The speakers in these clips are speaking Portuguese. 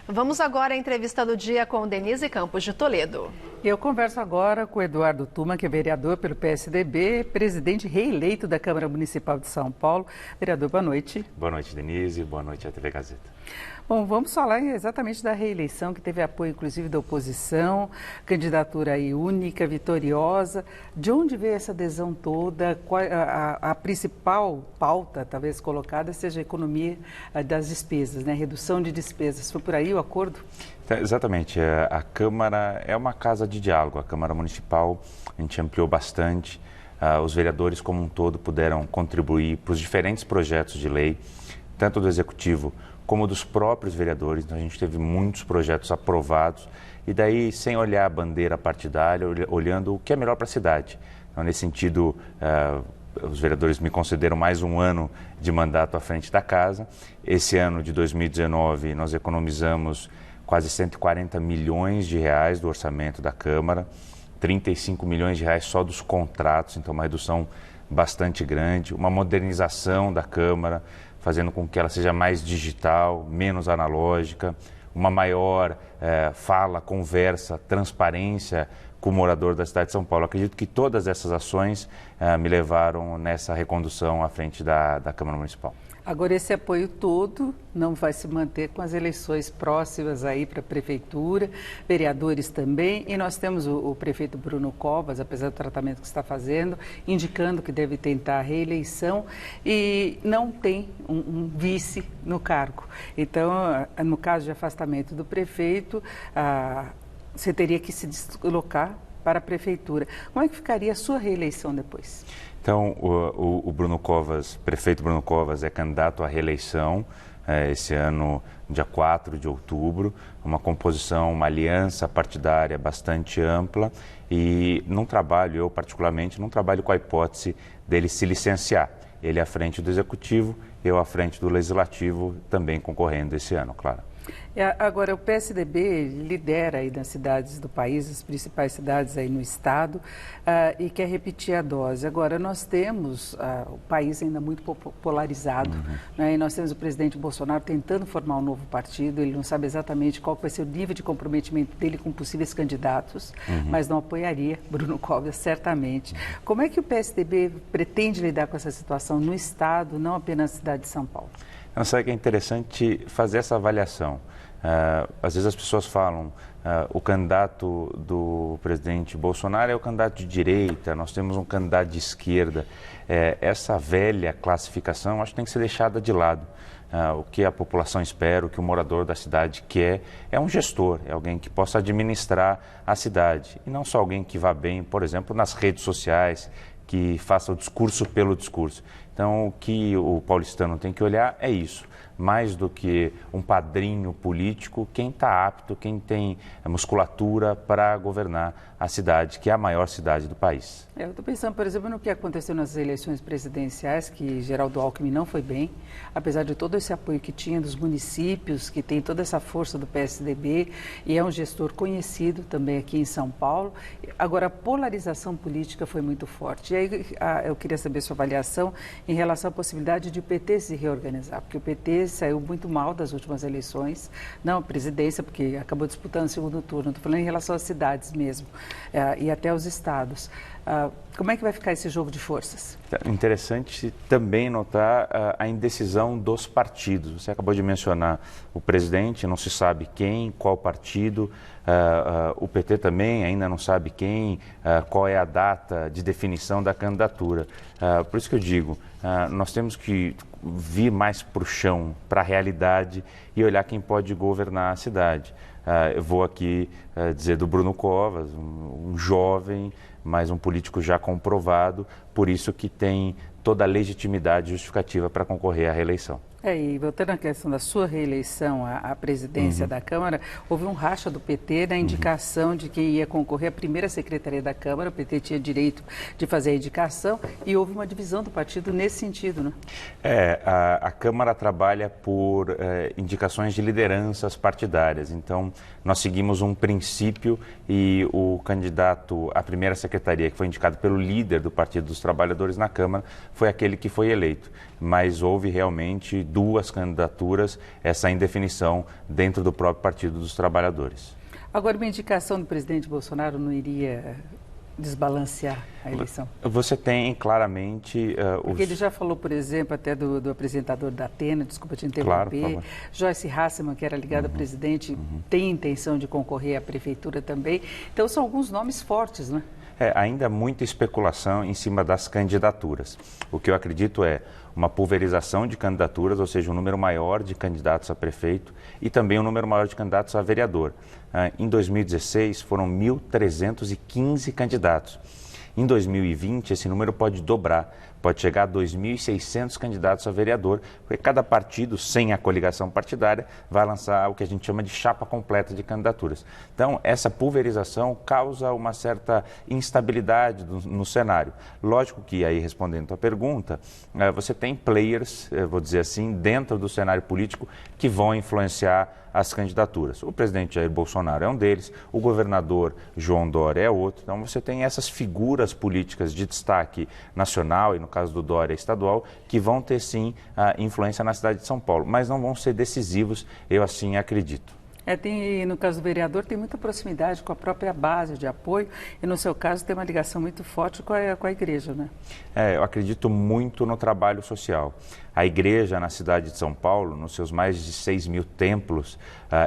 Vamos agora à entrevista do dia com Denise Campos de Toledo. Eu converso agora com o Eduardo Tuma, que é vereador pelo PSDB, presidente reeleito da Câmara Municipal de São Paulo. Vereador, boa noite. Boa noite, Denise. Boa noite à TV Gazeta. Bom, vamos falar exatamente da reeleição, que teve apoio, inclusive, da oposição, candidatura aí única, vitoriosa. De onde veio essa adesão toda? Qual, a principal pauta, talvez, colocada, seja a economia das despesas, né? Redução de despesas. Foi por aí o acordo? Exatamente. A Câmara é uma casa de diálogo. A Câmara Municipal, a gente ampliou bastante. Os vereadores, como um todo, puderam contribuir para os diferentes projetos de lei, tanto do Executivo como dos próprios vereadores. Então, a gente teve muitos projetos aprovados e daí sem olhar a bandeira partidária, olhando o que é melhor para a cidade. Então, nesse sentido, os vereadores me concederam mais um ano de mandato à frente da casa. Esse ano de 2019, nós economizamos quase 140 milhões de reais do orçamento da Câmara, 35 milhões de reais só dos contratos, então uma redução bastante grande, uma modernização da Câmara, fazendo com que ela seja mais digital, menos analógica, uma maior fala, conversa, transparência com o morador da cidade de São Paulo. Acredito que todas essas ações me levaram nessa recondução à frente da Câmara Municipal. Agora, esse apoio todo não vai se manter com as eleições próximas aí para a Prefeitura, vereadores também, e nós temos o prefeito Bruno Covas, apesar do tratamento que está fazendo, indicando que deve tentar a reeleição e não tem um vice no cargo. Então, no caso de afastamento do prefeito, você teria que se deslocar para a Prefeitura. Como é que ficaria a sua reeleição depois? Então, o Bruno Covas, prefeito Bruno Covas, é candidato à reeleição esse ano, dia 4 de outubro, uma composição, uma aliança partidária bastante ampla e não trabalho, eu particularmente, não trabalho com a hipótese dele se licenciar. Ele à frente do Executivo, eu à frente do Legislativo, também concorrendo esse ano, claro. Agora, o PSDB lidera aí nas cidades do país, as principais cidades aí no estado, e quer repetir a dose. Agora, nós temos o país ainda muito polarizado, né? E nós temos o presidente Bolsonaro tentando formar um novo partido, ele não sabe exatamente qual vai ser o nível de comprometimento dele com possíveis candidatos, mas não apoiaria Bruno Covas, certamente. Como é que o PSDB pretende lidar com essa situação no estado, não apenas na cidade de São Paulo? Não, sabe que é interessante fazer essa avaliação. Às vezes as pessoas falam, o candidato do presidente Bolsonaro é o candidato de direita, nós temos um candidato de esquerda. Essa velha classificação acho que tem que ser deixada de lado. O que a população espera, o que o morador da cidade quer, é um gestor, é alguém que possa administrar a cidade. E não só alguém que vá bem, por exemplo, nas redes sociais, que faça o discurso pelo discurso. Então, o que o paulistano tem que olhar é isso. Mais do que um padrinho político, quem está apto, quem tem musculatura para governar a cidade, que é a maior cidade do país. Eu estou pensando, por exemplo, no que aconteceu nas eleições presidenciais, que Geraldo Alckmin não foi bem, apesar de todo esse apoio que tinha dos municípios, que tem toda essa força do PSDB, e é um gestor conhecido também aqui em São Paulo. Agora, a polarização política foi muito forte. E aí eu queria saber sua avaliação em relação à possibilidade de o PT se reorganizar, porque o PT saiu muito mal das últimas eleições, não a presidência, porque acabou disputando o segundo turno, estou falando em relação às cidades mesmo, e até aos estados. Como é que vai ficar esse jogo de forças? Interessante também notar a indecisão dos partidos. Você acabou de mencionar o presidente, não se sabe quem, qual partido, o PT também ainda não sabe quem, qual é a data de definição da candidatura. Por isso que eu digo, nós temos que vir mais para o chão, para a realidade e olhar quem pode governar a cidade. Eu vou aqui dizer do Bruno Covas, um jovem, mas um político já comprovado, por isso que tem toda a legitimidade justificativa para concorrer à reeleição. E voltando à questão da sua reeleição à presidência da Câmara, houve um racha do PT na indicação de quem ia concorrer à primeira secretaria da Câmara. O PT tinha direito de fazer a indicação e houve uma divisão do partido nesse sentido, né? A Câmara trabalha por indicações de lideranças partidárias. Então, nós seguimos um princípio e o candidato à primeira secretaria, que foi indicado pelo líder do Partido dos Trabalhadores na Câmara, foi aquele que foi eleito. Mas houve realmente 2 candidaturas, essa indefinição dentro do próprio Partido dos Trabalhadores. Agora, uma indicação do presidente Bolsonaro não iria desbalancear a eleição? Você tem claramente... Porque ele já falou, por exemplo, até do apresentador da Atena, desculpa te interromper, claro, Joyce Hasselman, que era ligada ao presidente, tem intenção de concorrer à prefeitura também. Então, são alguns nomes fortes, né? Ainda muita especulação em cima das candidaturas. O que eu acredito é uma pulverização de candidaturas, ou seja, um número maior de candidatos a prefeito e também um número maior de candidatos a vereador. Em 2016, foram 1.315 candidatos. Em 2020, esse número pode dobrar, pode chegar a 2.600 candidatos a vereador, porque cada partido, sem a coligação partidária, vai lançar o que a gente chama de chapa completa de candidaturas. Então, essa pulverização causa uma certa instabilidade no cenário. Lógico que, aí respondendo a pergunta, você tem players, vou dizer assim, dentro do cenário político que vão influenciar as candidaturas. O presidente Jair Bolsonaro é um deles, o governador João Dória é outro. Então, você tem essas figuras políticas de destaque nacional, e no caso do Dória estadual, que vão ter sim a influência na cidade de São Paulo, mas não vão ser decisivos, eu assim acredito. No caso do vereador, tem muita proximidade com a própria base de apoio e, no seu caso, tem uma ligação muito forte com a igreja, né? Eu acredito muito no trabalho social. A igreja na cidade de São Paulo, nos seus mais de 6 mil templos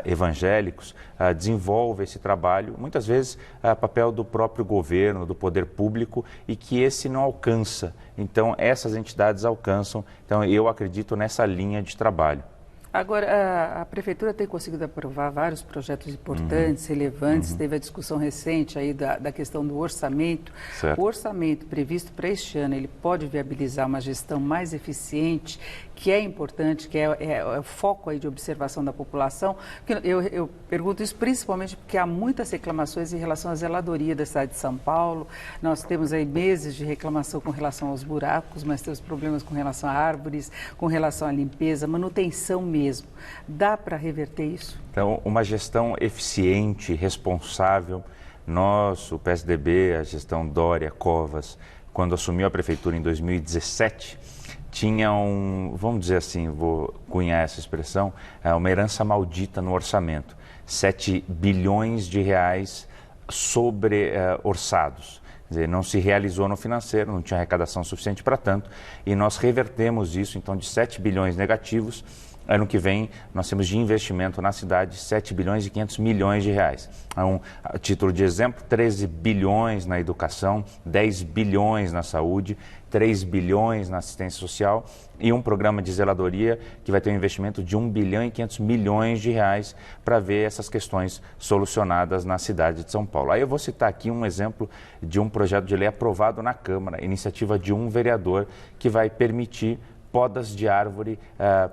evangélicos, desenvolve esse trabalho, muitas vezes papel do próprio governo, do poder público, e que esse não alcança. Então, essas entidades alcançam. Então, eu acredito nessa linha de trabalho. Agora, a Prefeitura tem conseguido aprovar vários projetos importantes, relevantes. Teve a discussão recente aí da questão do orçamento. Certo. O orçamento previsto para este ano, ele pode viabilizar uma gestão mais eficiente, que é importante, que é o foco aí de observação da população. Eu pergunto isso principalmente porque há muitas reclamações em relação à zeladoria da cidade de São Paulo. Nós temos aí meses de reclamação com relação aos buracos, mas temos problemas com relação a árvores, com relação à limpeza, manutenção mesmo. Dá para reverter isso? Então, uma gestão eficiente, responsável. Nós, o PSDB, a gestão Dória, Covas, quando assumiu a prefeitura em 2017, tinha vamos dizer assim, vou cunhar essa expressão, uma herança maldita no orçamento. 7 bilhões de reais sobre orçados. Quer dizer, não se realizou no financeiro, não tinha arrecadação suficiente para tanto, e nós revertemos isso, então, de 7 bilhões negativos. Ano que vem, nós temos de investimento na cidade 7 bilhões e 500 milhões de reais. A título de exemplo, 13 bilhões na educação, 10 bilhões na saúde, 3 bilhões na assistência social e um programa de zeladoria que vai ter um investimento de 1 bilhão e 500 milhões de reais para ver essas questões solucionadas na cidade de São Paulo. Aí eu vou citar aqui um exemplo de um projeto de lei aprovado na Câmara, iniciativa de um vereador, que vai permitir podas de árvore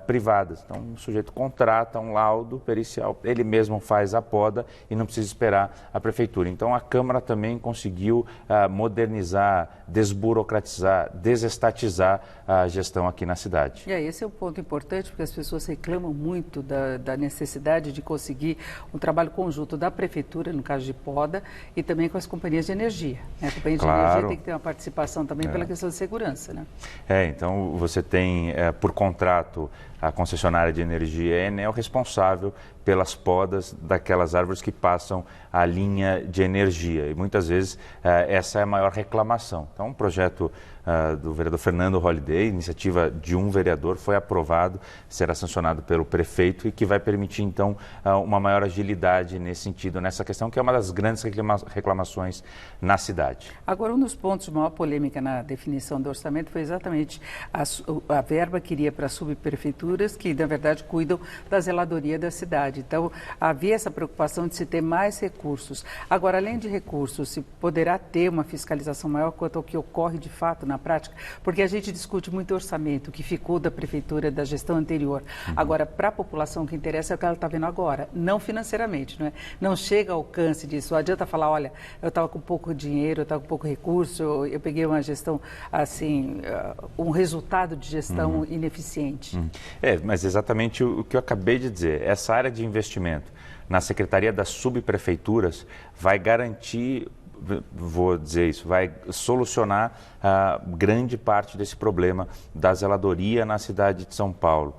privadas. Então, o sujeito contrata um laudo pericial, ele mesmo faz a poda e não precisa esperar a prefeitura. Então, a Câmara também conseguiu modernizar, desburocratizar, desestatizar a gestão aqui na cidade. E aí, esse é um ponto importante, porque as pessoas reclamam muito da necessidade de conseguir um trabalho conjunto da prefeitura, no caso de poda, e também com as companhias de energia. A companhia de energia tem que ter uma participação também pela questão de segurança, né? Então, você tem, por contrato, a concessionária de energia, a Enel, responsável pelas podas daquelas árvores que passam a linha de energia. E muitas vezes essa é a maior reclamação. Então, um projeto do vereador Fernando Holliday, iniciativa de um vereador, foi aprovado, será sancionado pelo prefeito e que vai permitir, então, uma maior agilidade nesse sentido, nessa questão, que é uma das grandes reclamações na cidade. Agora, um dos pontos de maior polêmica na definição do orçamento foi exatamente a verba que iria para as subprefeituras, que, na verdade, cuidam da zeladoria da cidade. Então, havia essa preocupação de se ter mais recursos. Agora, além de recursos, se poderá ter uma fiscalização maior quanto ao que ocorre de fato na prática, porque a gente discute muito orçamento, que ficou da prefeitura, da gestão anterior. Agora, para a população, o que interessa é o que ela está vendo agora, não financeiramente, não é? Não chega ao alcance disso. Não adianta falar, olha, eu estava com pouco dinheiro, eu estava com pouco recurso, eu peguei uma gestão, assim, um resultado de gestão ineficiente. Mas exatamente o que eu acabei de dizer, essa área de investimento na Secretaria das Subprefeituras vai garantir, vou dizer isso, vai solucionar grande parte desse problema da zeladoria na cidade de São Paulo.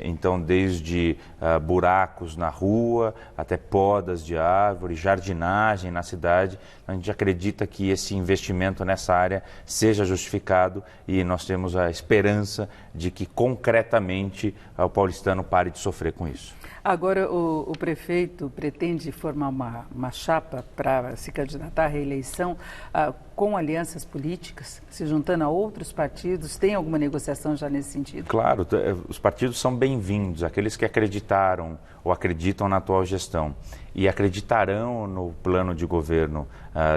Então, desde buracos na rua, até podas de árvore, jardinagem na cidade, a gente acredita que esse investimento nessa área seja justificado e nós temos a esperança de que concretamente o paulistano pare de sofrer com isso. Agora, o prefeito pretende formar uma chapa para se candidatar à reeleição com alianças políticas, se juntando a outros partidos. Tem alguma negociação já nesse sentido? Claro, os partidos são bem-vindos, aqueles que acreditaram ou acreditam na atual gestão e acreditarão no plano de governo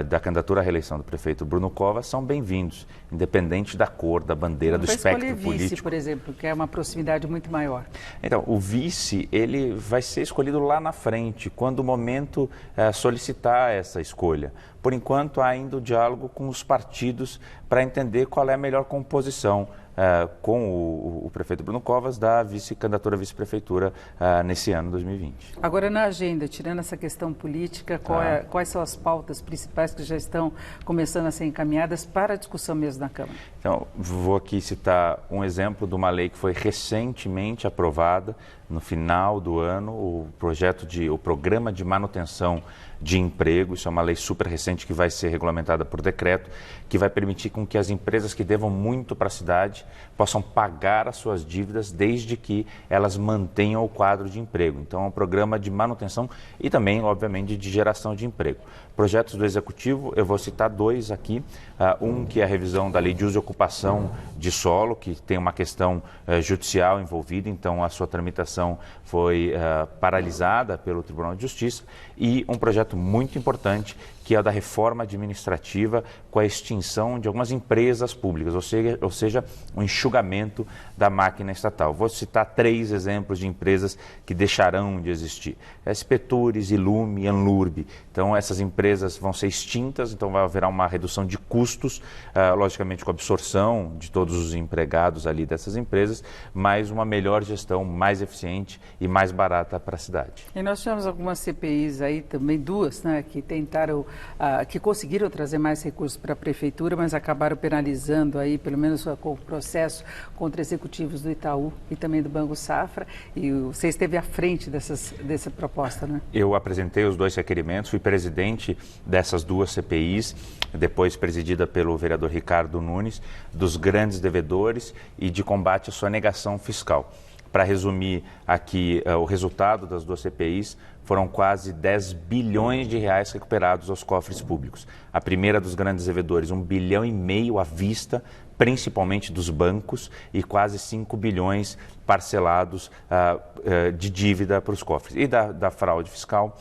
da candidatura à reeleição do prefeito Bruno Covas são bem-vindos, independente da cor, da bandeira, do espectro político. Vice, por exemplo, que é uma proximidade muito maior. Então, o vice, ele vai ser escolhido lá na frente, quando o momento solicitar essa escolha. Por enquanto, há ainda o diálogo com os partidos para entender qual é a melhor composição com o prefeito Bruno Covas da candidatura à vice-prefeitura nesse ano 2020. Agora, na agenda, tirando essa questão política, quais são as pautas principais que já estão começando a ser encaminhadas para a discussão mesmo na Câmara? Então, vou aqui citar um exemplo de uma lei que foi recentemente aprovada no final do ano, o Programa de Manutenção de Emprego. Isso é uma lei super recente que vai ser regulamentada por decreto, que vai permitir com que as empresas que devam muito para a cidade possam pagar as suas dívidas desde que elas mantenham o quadro de emprego. Então, é um programa de manutenção e também, obviamente, de geração de emprego. Projetos do Executivo, eu vou citar dois aqui. Um que é a revisão da Lei de Uso e Ocupação de Solo, que tem uma questão judicial envolvida, então a sua tramitação foi paralisada pelo Tribunal de Justiça, e um projeto muito importante, que é o da reforma administrativa com a extinção de algumas empresas públicas, ou seja, um enxugamento da máquina estatal. Vou citar 3 exemplos de empresas que deixarão de existir. SP Tours, Ilume e Anlurb. Então, essas empresas vão ser extintas, então vai haver uma redução de custos, logicamente com a absorção de todos os empregados ali dessas empresas, mas uma melhor gestão, mais eficiente e mais barata para a cidade. E nós tivemos algumas CPIs aí também, 2, né, que tentaram, que conseguiram trazer mais recursos para a Prefeitura, mas acabaram penalizando aí, pelo menos com o processo contra executivos do Itaú e também do Banco Safra, e você esteve à frente dessa proposta, né? Eu apresentei os 2 requerimentos, fui presidente dessas 2 CPIs, depois presidida pelo vereador Ricardo Nunes, dos grandes devedores e de combate à sonegação fiscal. Para resumir aqui, o resultado das 2 CPIs foram quase 10 bilhões de reais recuperados aos cofres públicos. A primeira dos grandes devedores, 1,5 bilhão à vista, principalmente dos bancos, e quase 5 bilhões parcelados de dívida para os cofres. E da fraude fiscal,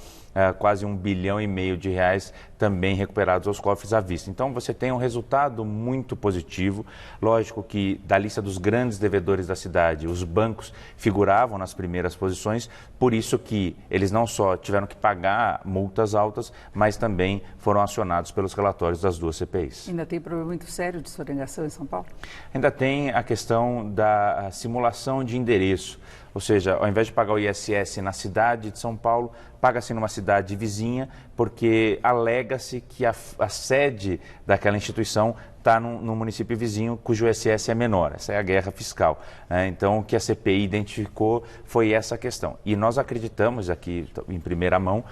quase 1,5 bilhão de reais também recuperados aos cofres à vista. Então, você tem um resultado muito positivo. Lógico que da lista dos grandes devedores da cidade, os bancos figuravam nas primeiras posições, por isso que eles não só tiveram que pagar multas altas, mas também foram acionados pelos relatórios das 2 CPIs. Ainda tem problema muito sério de sonegação em São Paulo? Ainda tem a questão da simulação de endereço. Ou seja, ao invés de pagar o ISS na cidade de São Paulo, paga-se numa cidade vizinha, porque alega-se que a sede daquela instituição está no município vizinho, cujo ISS é menor. Essa é a guerra fiscal. Então, o que a CPI identificou foi essa questão. E nós acreditamos aqui, em primeira mão,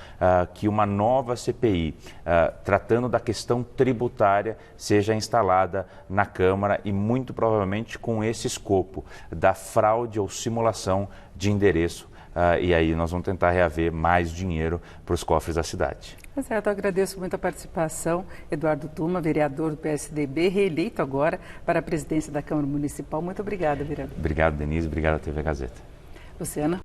que uma nova CPI, tratando da questão tributária, seja instalada na Câmara e, muito provavelmente, com esse escopo da fraude ou simulação de endereço. E aí nós vamos tentar reaver mais dinheiro para os cofres da cidade. Tá certo, eu agradeço muito a participação. Eduardo Tuma, vereador do PSDB, reeleito agora para a presidência da Câmara Municipal. Muito obrigada, vereador. Obrigado, Denise. Obrigado, TV Gazeta. Luciana.